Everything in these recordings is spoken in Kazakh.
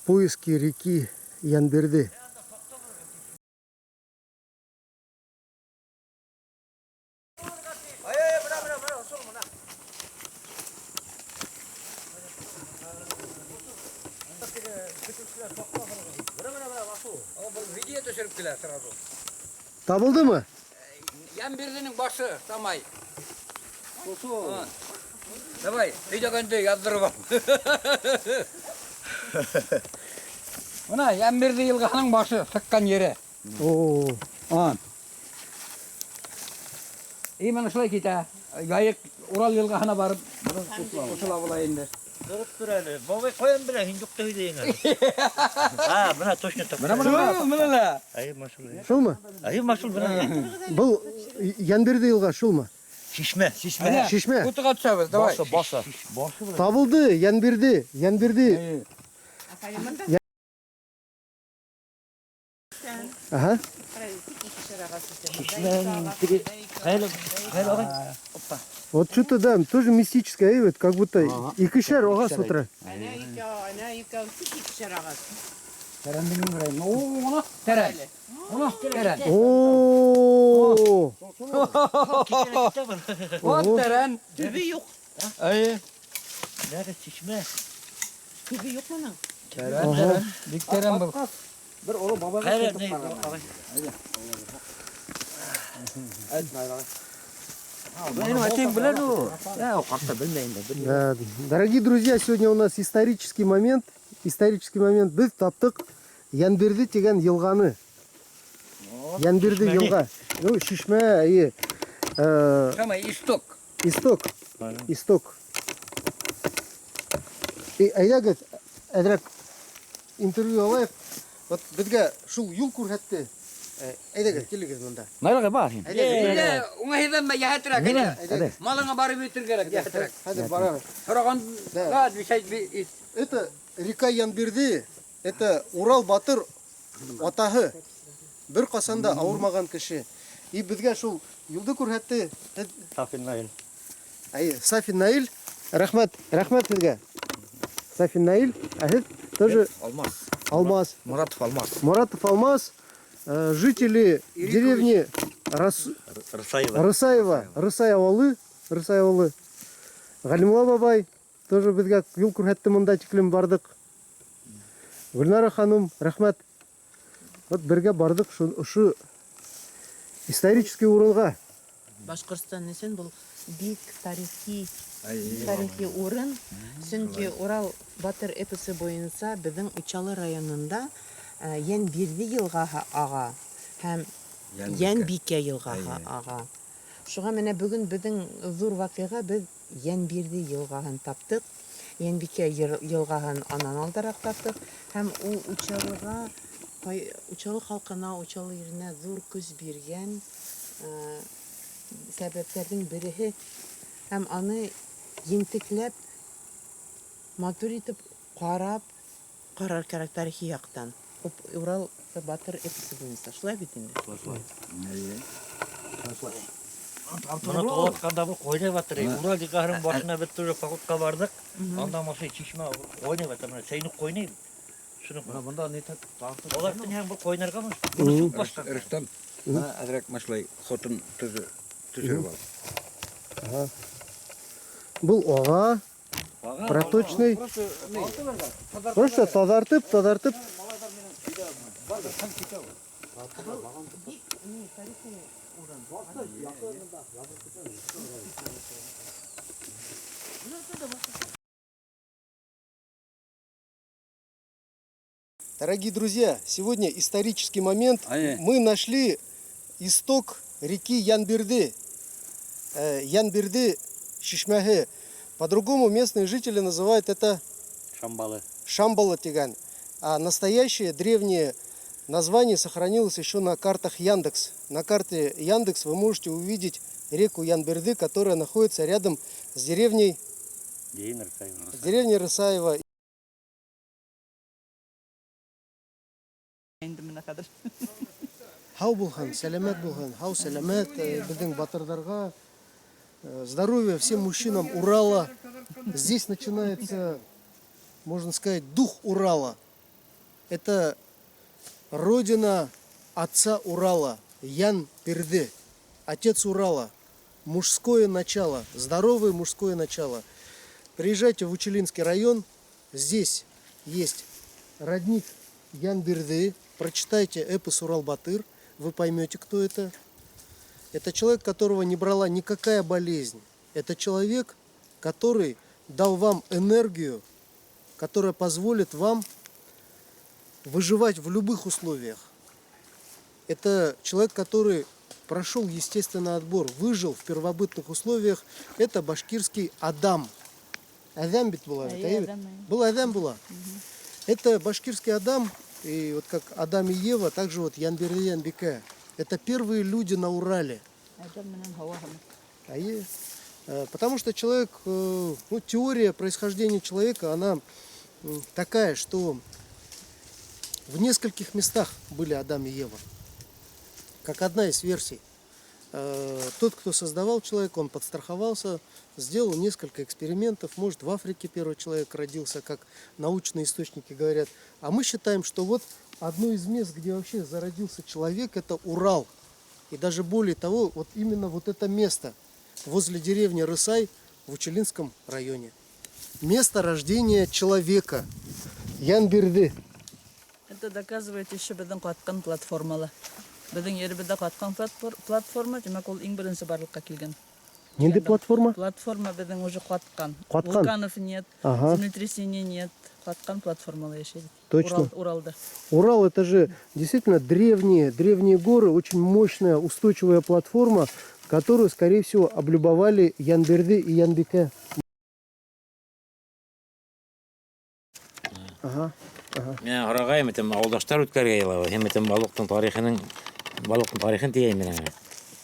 Поиски реки Янберды. Табылды мı? Янбердінің башы, Самай. Давай, видеогонды яздырып ал. Мына Янберді елғаның башы, сыққан ері. Мына шылай кете. Гайық Урал елғахына барып, ұшыла болайынды. Дұрып тұр әлі. Бабай қоян біле, хиндукта үйдейін әлі. Мына точно так. Мына. Айы машыл. Шул mu? Айы машыл мына. Бұл Янберді елға шул mu? Шишме. Шишме. Құтыға түсәбіз, давай. Басы. Табылды Янберді. Янберді. Ага. Шишмен. Қайлы ағай. Вот что-то да, тоже мистическое, вот как будто икишер оға с утра. О. Вот тәрән. Төбі жоқ. Нәрі шишме. Төбі жоқ мұның. Тәрән. Бик тәрән бұл. Қайлы не ағай. Да, дорогие друзья, сегодня у нас исторический момент. Біз таптық Янберді деген елғаны. Янберді елға. Ну, шишме, Самай, исток. Исток. Айда говорит, әдірек интервью алайық. Вот бізге шул юл көрсетті. Айда говорит, келіңіз мұнда. Найраға бар. Оңайдан ба яхатырақ. Малыңа барып өтір керек яхатырақ. Хәзір барамыз. Сұрағанда движать. Это река Янберді, это Урал батыр атағы. Бір қасанда ауырмаған кіші. И бізге шул юлды көрсетті. Сафин Наил. Сафин Наил. Рахмет бізге. Сафин Наил. Тоже Алмаз. Мұратов Алмаз. Жители деревни Рысай ауылы. Галимулла бабай. Тоже бізге юл көрсетті, мұнда текілім бардық. Гүлнара ханым, рахмет. Вот бірге бардық ұшы исторический орынға. Башқұрстан несен бұл бик тарихи орын. Сүнки Урал батыр эпосы бойынша біздің Учалы районында Янберді елғаға аға һәм Янбике елғаға аға. Шуға менә бүгін біздің зур вақиға біз Янберді елғағын таптық. Янбике елғағын анан алдарақ таптық. Һәм ол Учалы халқына, Учалы еріне зур көз берген сәбәптердің бірігі. Һәм аны ентікләп, матур етіп, қарар керек тарихи яқтан. Урал батыр эпосы бойынша. Шылай бит инде. Мұны тоғатқанда бұл қойнай баттыр. Урал дегағырын башына бітті уже походқа бардық. Анда масы чишма қойнай баттыр. Сейнік қойнай. Бұнда не тартып? Олардың ең бұл қойнарға мұш? Рыстам, әдірек машылай қотын түзіріп ал. Бұл оға, проточный. Просто тазартып. Дорогие друзья, сегодня исторический момент. Мы нашли исток реки Янберды. Янберды Шишмяхы. По-другому местные жители называют это Шамбалы тиган. А настоящее древнее название сохранилось еще на картах Яндекс. На карте Яндекс вы можете увидеть реку Янберды, которая находится рядом с деревней Рысаева. Хау булхан, сәлемет булхан, хау сәлемет біздің батырдарға. Здоровья всем мужчинам Урала. Здесь начинается, можно сказать, дух Урала. Это родина отца Урала, Ян Берде, отец Урала. Мужское начало, здоровое мужское начало. Приезжайте в Учелинский район, здесь есть родник Ян Берды, прочитайте эпос Урал-Батыр, вы поймете, кто это. Это человек, которого не брала никакая болезнь. Это человек, который дал вам энергию, которая позволит вам выживать в любых условиях. Это человек, который прошел естественный отбор, выжил в первобытных условиях. Это башкирский Адам. Адам ведь была? Был Адам была. Это башкирский Адам, и вот как Адам и Ева, также вот Янберде и Янбике. Это первые люди на Урале. Потому что человек, ну, теория происхождения человека, она такая, что в нескольких местах были Адам и Ева. Как одна из версий. Тот, кто создавал человека, он подстраховался, сделал несколько экспериментов. Может, в Африке первый человек родился, как научные источники говорят. А мы считаем, что вот одно из мест, где вообще зародился человек, это Урал. И даже более того, вот именно вот это место, возле деревни Рысай в Учелинском районе. Место рождения человека. Янберды. Это доказывает еще біздің қатқан платформалы. Біздің елімізде қатқан платформа, демек ол ең бірінші барлыққа келген. Ненде платформа? Платформа біздің уже қатқан. Қатқан? Вулканов нет, Ага. землетрясений нет. Қатқан платформалы еще. Точно. Уралда. Урал это же действительно древние горы, очень мощная, устойчивая платформа, которую, скорее всего, облюбовали Янберды и Янбике. Ага. Мен һорагайм итем авылдаштар үткәргә ялава. Һәм итем балыктың тарихын тием мен.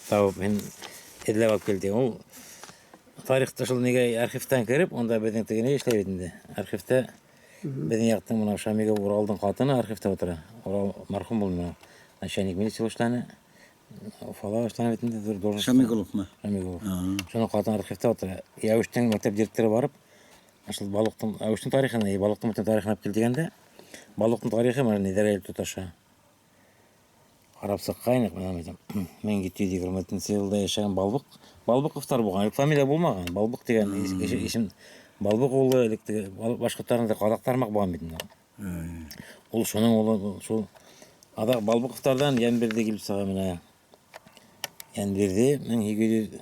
Табып мен эдләп алып келди. Ул тарихта шул нигә архивтан кереп, онда безнең тегене эшләп инде. Архивта безнең яктың моны Шамига Уралдың хатыны архивта утыра. Урал мәрхүм булды. Начальник милиция эшләне. Фала эшләне бит инде должность. Шамигулов ма? Шамигулов. Шуның хатыны архивта утыра. Яуштың мәктәп директоры барып, ашыл балыктың Яуштың тарихын, балыктың тарихын алып кел дигәндә, балыктың тарихы менә нидә тоташа. Карап сыккайнык менә әйтәм. 1720 елда яшәгән Балбыковтар булган. Фамилия булмаган. Балбык дигән исем. Балбык улы башкортларында кадактармак булган бит. Ул шуның улы шул ада Балбыковтардан Янберде килеп чыга менә. Янберде 1200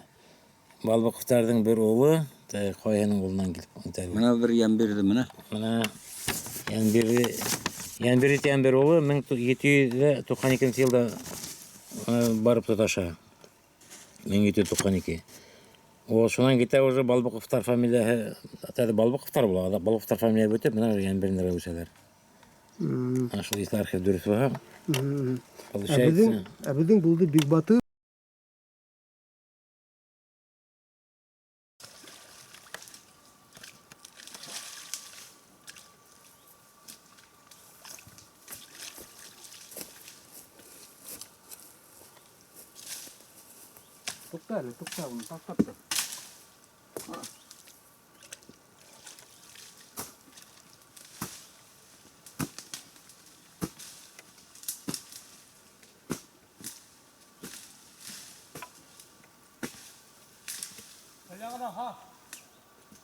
Балбыковтардың бер улы Каяның улынан килеп. Менә бер Янберде менә. Менә Янберде улы 1792 елда барып тоташа. 1792. Ол шунан китә уже Балбыковтар фамилияһы, тәдә Балбыковтар була. Балбыковтар фамилия бөтеп, менә Янбердә үсәләр. Ашыл ислар архив дөрес була. Получается, Абидин булды Бик Батыр. Tukta, bunu taktaptı.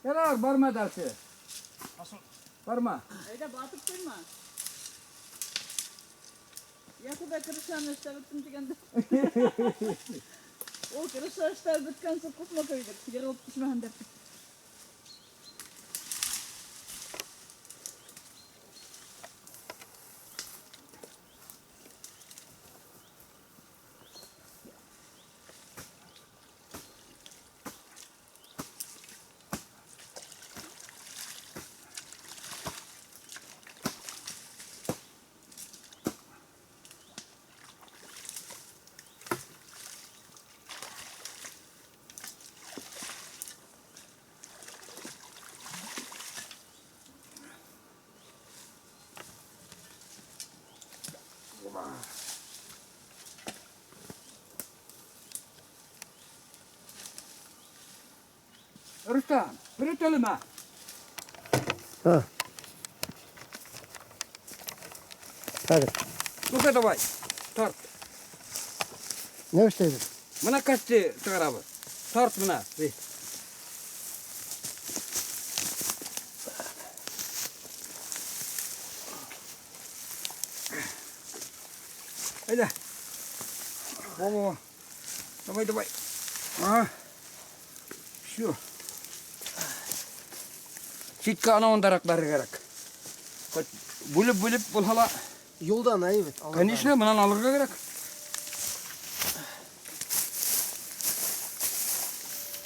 Yarar barma dersi. Nasıl? Barma. Öyle batıp durma. Yakıda kırışan işte bittim degende. O kırışan işte bitken sonra kupma koyduk. Yarılıp düşmeyen de. Rüstem, bir ötelime. Ha. Hadi. Ну-ка давай. Тарт. Ne başlaydın? Мына кәтте шығарабы. Тарт мына. Айда. Во. Давай. Все. Читке анауын дарақтары керек. Бөліп бұл хала. Yoldan evet. Конечно, мынаны алырға керек.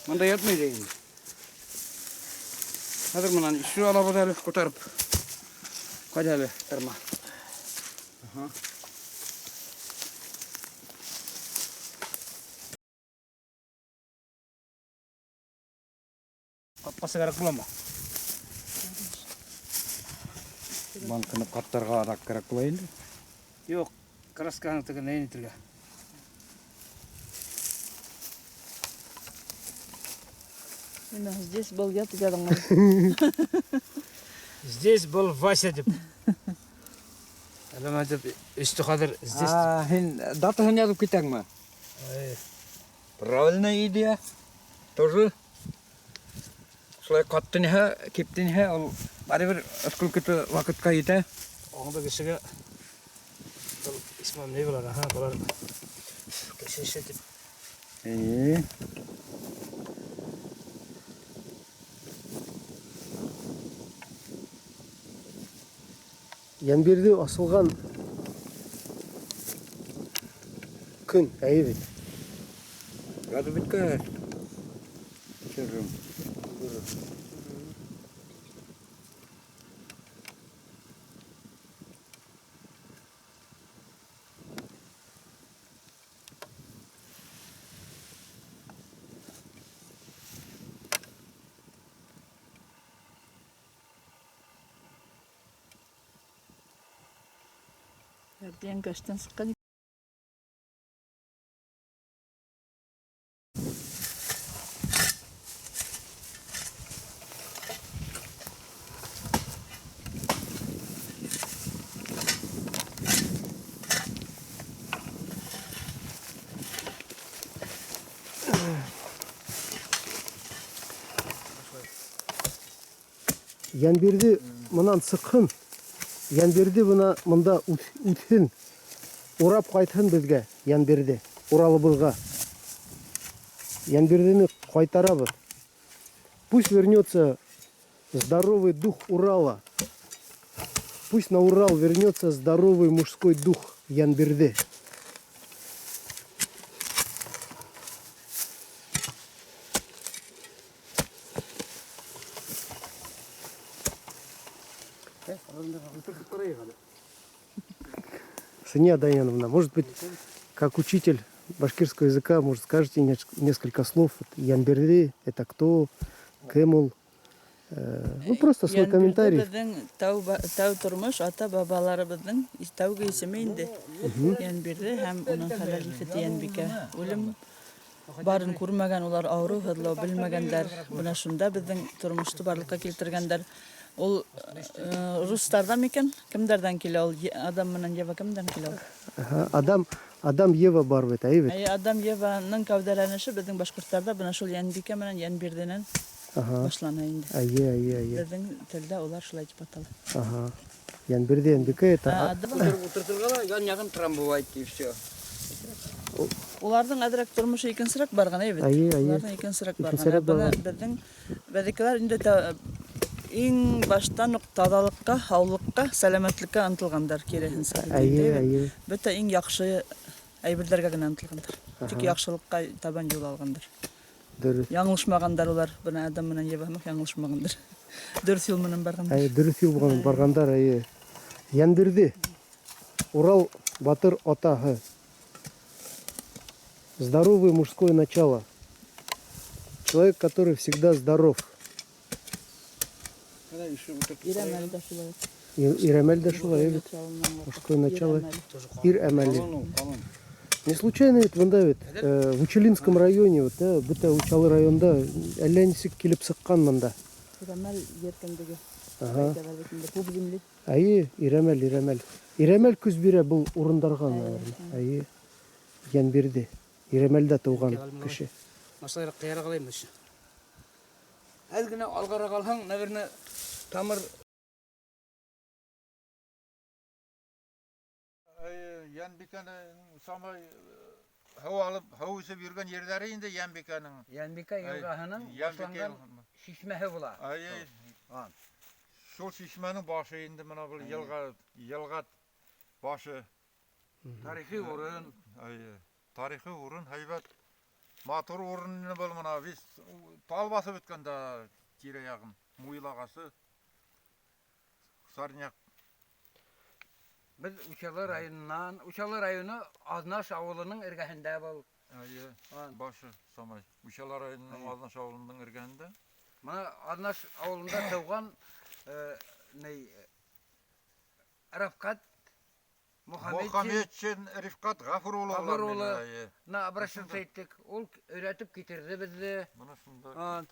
Мында ятмайды енді. Қазір мынаны үш алабыз әлі көтеріп. Қайда әлі тұрма. Қапқасы керек бола ма? Банканы қаттарға арак керек бола енді. Жоқ, красканы тігі нәйін етілге. Здесь был я, тебя думаю. Здесь был Вася деп. Әлем деп үсті қадыр здесь. Сен датасын жазып кетең ма? Правильная идея. Тоже. Шылай қаттын хә, кептін хә, ол бәрібір ұскыл күті вақытқа ете. Оңда кішіге исмам не болар, болар кешеше деп. Yanbirde asılgan gün, evet. Газы біткі. Чырым. Erdiyen kaçtan sıkan. Yanbirde mınan sıkın. Yanbirde mında ütün. Урап қайтын бізге Yanbirde. Уралыбызға. Yanbirdeni қайтарабыз. Пусть вернется здоровый дух Урала. Пусть на Урал вернется здоровый мужской дух Yanbirde. Сания Даяновна, может быть, как учитель башкирского языка, может, скажете несколько слов? Yanbirde – это кто? Кем? Ну, просто свой комментарий. Тау тұрмыш, ата бабаларыбыздың тауғы есімі енді. Yanbirde һәм оның халифеті Yanbike. Өлім барын көрмәгән, олар ауру, хыдлау білмәгәндер. Бұна шунда біздің тұрмышты барлыққа келтіргәндер. Ол рустардан мекен? Кімдерден келе ол? Адам менен Ева кімден келе ол? Адам Ева бар бит, evet. Адам Еваның кәүдәләнеше біздің башкортларда бұна шул Yanbike менен Yanbirденен башлана инде. Біздің тілдә олар шулай дип атала. Yanbirde, Yanbike это... Отыртырғала, ян-яғын трамбовайт и все. Олардың әдірек тұрмышы икенсірек барған, evet. Олардың икенсірек барған. Біздің бәдекелер инде ең баштан тазалыққа, хаулыққа, сәлемәтлікке ынтылғандар кересінсі. Бөтә ең яқшы әйбірлерге генә ынтылғандар. Тик яқшылыққа табан жол алғандар. Яңылышмағандар олар. Бұна Адам менен Ева яңылышмағандар. Дөрес юл менен баргандар. Дөрес юл менен баргандар. Yanbirde Урал батыр атаһы. Здоровое мужское начало. Человек, который всегда здоров. Иремель де шулай, evet. Мужское начало. Иремель. Не случайно ведь в Учелинском районе, вот, да, быта Учалы районда, әллә нисек килеп сыккан монда. Иремель еркендеге. Иремель. Иремел Күзбире бұл урындарға, наверное. Янбирде. Иремелде туған кеше. Машлар қияра қалаймыз. Әлгіне алғара қалсаң, наверное, тамыр Янбиканы самай хау алып, хау үсіп жүрген ерлері енді Янбиканың. Янбика елғаһының башланған шишмәһе була. Шол шишмәнің башы енді мына бұл елғат башы. Тарихи орын. Тарихи орын, хайбат. Матур орыны бұл мына біз тал басып өткенде тире яғын. Муйлағасы. Сарняк. Biz Uşalı rayonu Aznaş avılının ergahinde bol. Başı samay. Uşalı rayonunun Aznaş avılının ergahinde. Mana Aznaş avılında doğan Rafkat Muhammedçin Rifkat Gafuroğlu. Na abraşın sayttık. Ol öğretip getirdi bizi. Mana şunda.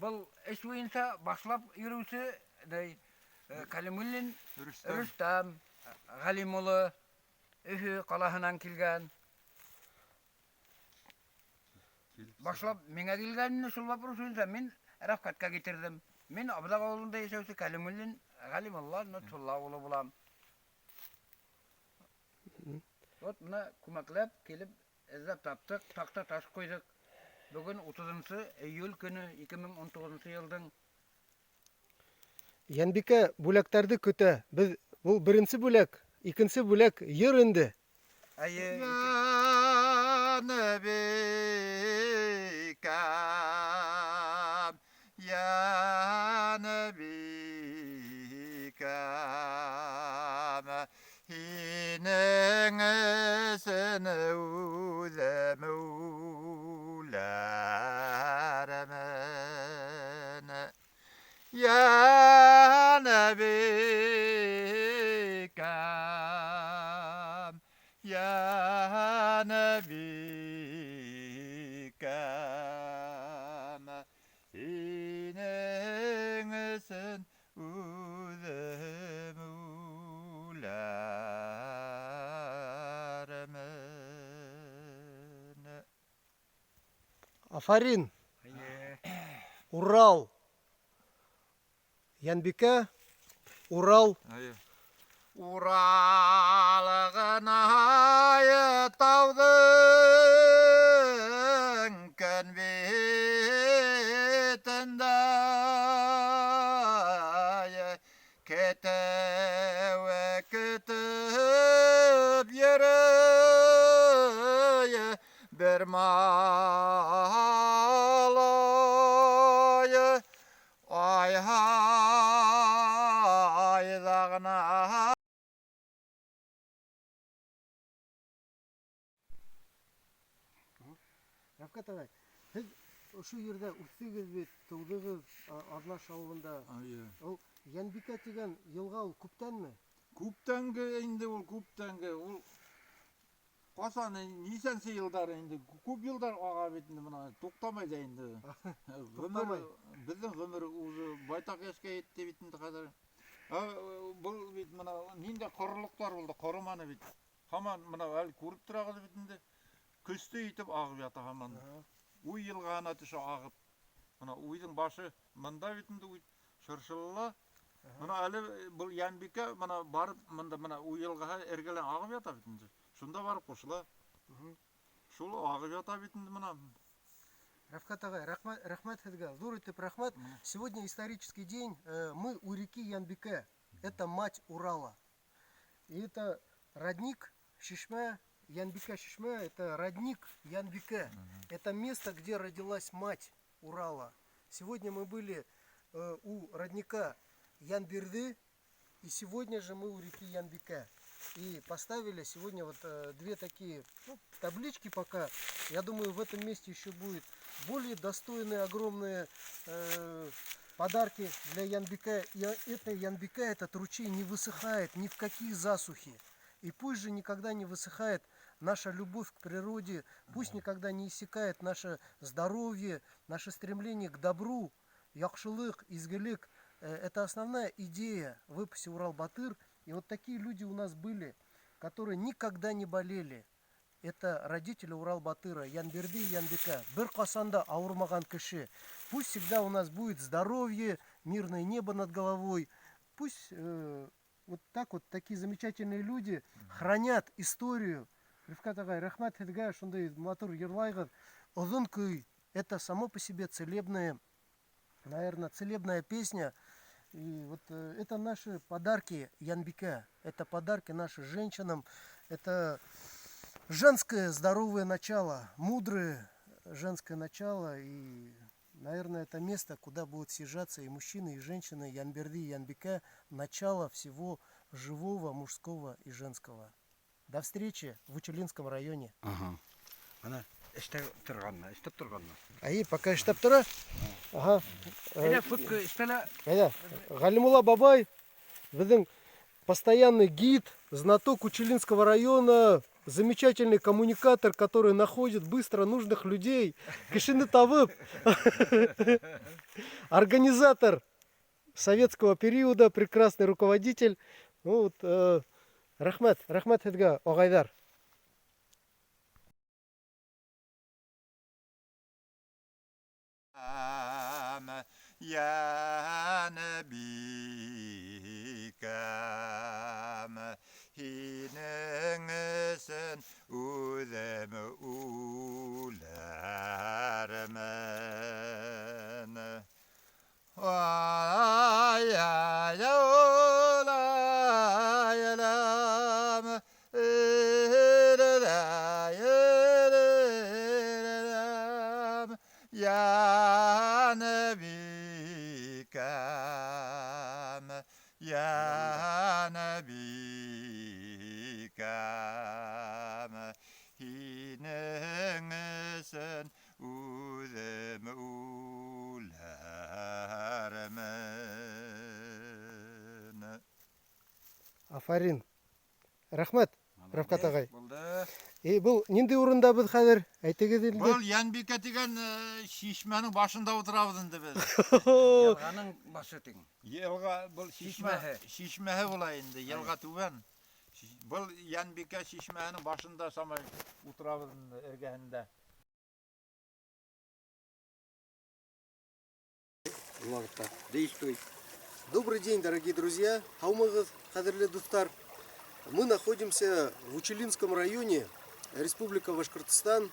Bu iş boyunca başlap yürüyüşü Kalimulin Rüstem Galimulu Ühü qalahından kelgan. Başlap menge kelganini şulap uruşunca men Rafkatga getirdim. Men Abdaq avulunda yaşauşu Kalimulin Galimullah Nutullah ulu bulam. Ot buna kumaklap kelip izlep taptık, takta taş koyduk. Bugün 30 Eylül günü 2019 yılın Янбика бүләктәрді көтә. Біз бұл бірінші бүләк, икенче бүләк йыр инде. Ya Nebikam Hinin esene ulemularmen Ya Nebikam Ya Nebikam İnensin ulemularmen Афарин. Урал. Янбика. Урал. Уралығын айы таудың көн бетінде кетеуі күтіп ерейі бір малайы айдағына Рафкат ағай, сіз ұшу ерде үстігіз бет, тұлдығыз Азнаш ауылында. Ол Янбика деген елға ол көптен ме? Көптенгі енді ол көптенгі. Ол қасан несенсі елдары енді көп елдар аға бетінде мұна тоқтамайды енді. Біздің ғұмыр өзі байтақ еске етті бетінде қазір. Бұл бет мұна ненде құрылықтар болды, құрыманы бет. Хаман мұна әлі көріп тұрағыз бетінде. Көсті етіп ағып ята хаман. Уй елғана түші ағып. Мұна уйдың башы мұнда бетінде шыршылла. Мұна әлі бұл Янбика мұна барып мұнда мұна уй елғаға әргелен ағып ята бетінде. Шунда барып қошыла. Шул ағып ята бетінде мұна. Рафкат ағай, рахмат сізге, зор етіп рахмат. Сегодня исторический день. Мы у реки Янбика. Это мать Урала. И это родник Шишма. Янбика Шишма – это родник Янбика. Это место, где родилась мать Урала. Сегодня мы были у родника Янбирды, и сегодня же мы у реки Янбика. И поставили сегодня вот две такие таблички пока. Я думаю, в этом месте еще будет более достойные, огромные подарки для Янбика. И это Янбика, этот ручей не высыхает ни в какие засухи. И пусть же никогда не высыхает наша любовь к природе, пусть никогда не иссякает наше здоровье, наше стремление к добру, яхшылык, изгілік, это основная идея в эпосе «Урал-Батыр». И вот такие люди у нас были, которые никогда не болели. Это родители Урал-Батыра, Янберди и Янбека. Бір қасанда ауырмаған кіші. Пусть всегда у нас будет здоровье, мирное небо над головой. Пусть вот так вот такие замечательные люди хранят историю. Рифкат агай, рахмат хедга, шундай матур ерлайгыр. Озон күй. Это само по себе целебная, наверное, целебная песня. И вот это наши подарки Янбека. Это подарки нашим женщинам. Это женское здоровое начало, мудрое женское начало. И, наверное, это место, куда будут съезжаться и мужчины, и женщины, Янберди, и Янбека. Начало всего живого, мужского и женского. До встречи в Учелинском районе. Ага. Ана істеп тұрғанна. Ай, пока іштеп тұра. Ага. Әйдә, футка істелі. Айда, Галимулла Бабай, біздің постоянный гид, знаток Учелинского района, замечательный коммуникатор, который находит быстро нужных людей. Кишины Тавып, организатор советского периода, прекрасный руководитель. Ну, вот, рахмат хедга, огайдар. يا نبي كام هينغسن أذم أولارمن ويا يولا يلام يا نبي كام يا نبي كام هينغسن أذم أولارمن Афарин. Рахмат, Рафкат агай. Болды. Бұл нендей орында біз қазір? Айтыңыз енді. Бұл Янбика деген шишмәнің башында отырабыз енді біз. Елғаның башы тең. Елға бұл Шишмәһе. шишмәһе була енді. Елға түбән. Бұл Янбика шишмәһенең башында самай отырабыз енді эргәһендә. Действуй. Добрый день, дорогие друзья. Хаумагыз, кадерле достар. Мы находимся в Учелинском районе, Республика Башкортостан.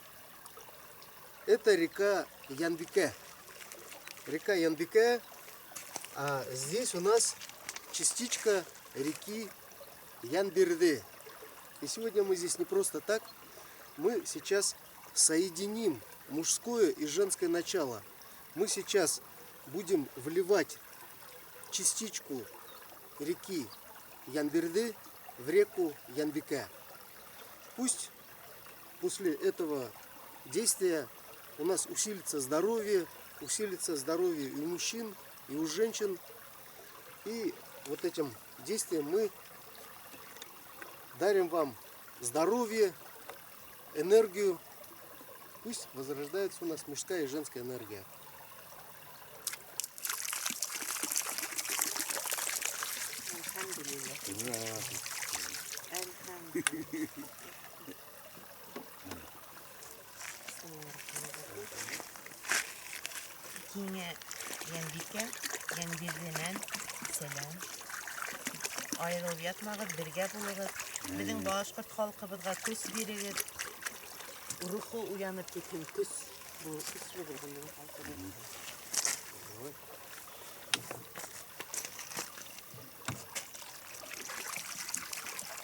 Это река Янбика. Река Янбика. А здесь у нас частичка реки Янберды. И сегодня мы здесь не просто так. Мы сейчас соединим мужское и женское начало. Мы сейчас будем вливать частичку реки Янберды в реку Янбика. Пусть после этого действия у нас усилится здоровье и у мужчин, и у женщин. И вот этим действием мы дарим вам здоровье, энергию. Пусть возрождается у нас мужская и женская энергия. Кеңе Янбика, Янберденен сәлам. Айрылып ятмагыз, бергә булыгыз. Безнең башкорт халкыбызга көс бирегез. Рухы уянып киткән көс. Бу көсле булган халкыбыз.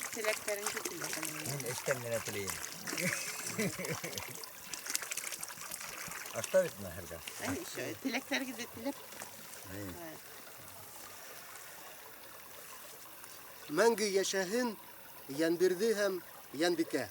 Теләкләреңне теләгән. Мен эштән генә теләйем. Оставить на һәргә. Теләкләрегезне теләп. Мәңге яшәһен Янберды һәм Янбика.